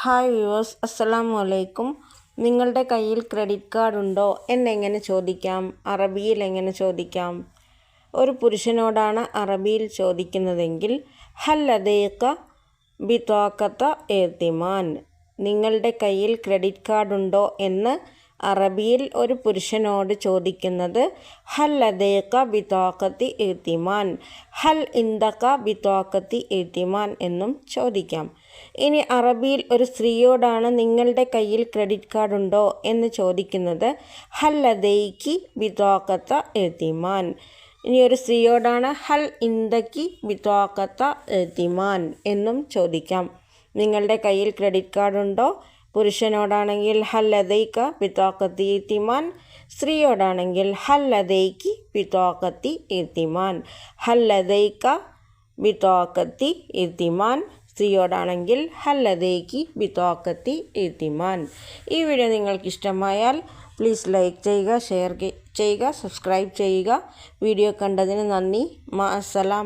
Hi viewers, അസ്സലാമു അലൈക്കും. നിങ്ങളുടെ കയ്യിൽ ക്രെഡിറ്റ് കാർഡ് ഉണ്ടോ എന്നെങ്ങനെ ചോദിക്കാം? അറബിയിൽ എങ്ങനെ ചോദിക്കാം? ഒരു പുരുഷനോടാണ് അറബിയിൽ ചോദിക്കുന്നതെങ്കിൽ ഹൽ ലദൈക ബിത്വാഖത എഅ്തിമാൻ. നിങ്ങളുടെ കയ്യിൽ ക്രെഡിറ്റ് കാർഡ് ഉണ്ടോ എന്ന് അറബിയിൽ ഒരു പുരുഷനോട് ചോദിക്കുന്നത് ഹൽ ലദൈക ബിത്വാഖതി എഅ്തിമാൻ, ഹൽ ഇൻദക ബിത്വാഖതി എഅ്തിമാൻ എന്നും ചോദിക്കാം. ഇനി അറബിയിൽ ഒരു സ്ത്രീയോടാണ് നിങ്ങളുടെ കയ്യിൽ ക്രെഡിറ്റ് കാർഡ് ഉണ്ടോ എന്ന് ചോദിക്കുന്നത് ഹൽ ലദൈകി ബിത്വാഖത എഅ്തിമാൻ. ഇനി ഒരു സ്ത്രീയോടാണ് ഹൽ ഇൻദകി ബിത്വാഖത എഅ്തിമാൻ എന്നും ചോദിക്കാം. നിങ്ങളുടെ കയ്യിൽ ക്രെഡിറ്റ് കാർഡ് ഉണ്ടോ? പുരുഷനോടാണെങ്കിൽ ഹൽ ലദൈക ബിത്വാഖതി എഅ്തിമാൻ, സ്ത്രീയോടാണെങ്കിൽ ഹൽ ലദൈകി ബിത്വാഖതി എഅ്തിമാൻ. ഹൽ ലദൈക ബിത്വാഖതി എഅ്തിമാൻ, സ്ത്രീയോടാണെങ്കിൽ ഹൽ ലദൈകി ബിത്വാഖതി എഅ്തിമാൻ. ഈ വീഡിയോ നിങ്ങൾക്ക് ഇഷ്ടമായാൽ പ്ലീസ് ലൈക്ക് ചെയ്യുക, ഷെയർ ചെയ്യുക, സബ്സ്ക്രൈബ് ചെയ്യുക. വീഡിയോ കണ്ടതിന് നന്ദി. മാ അസ്സലാം.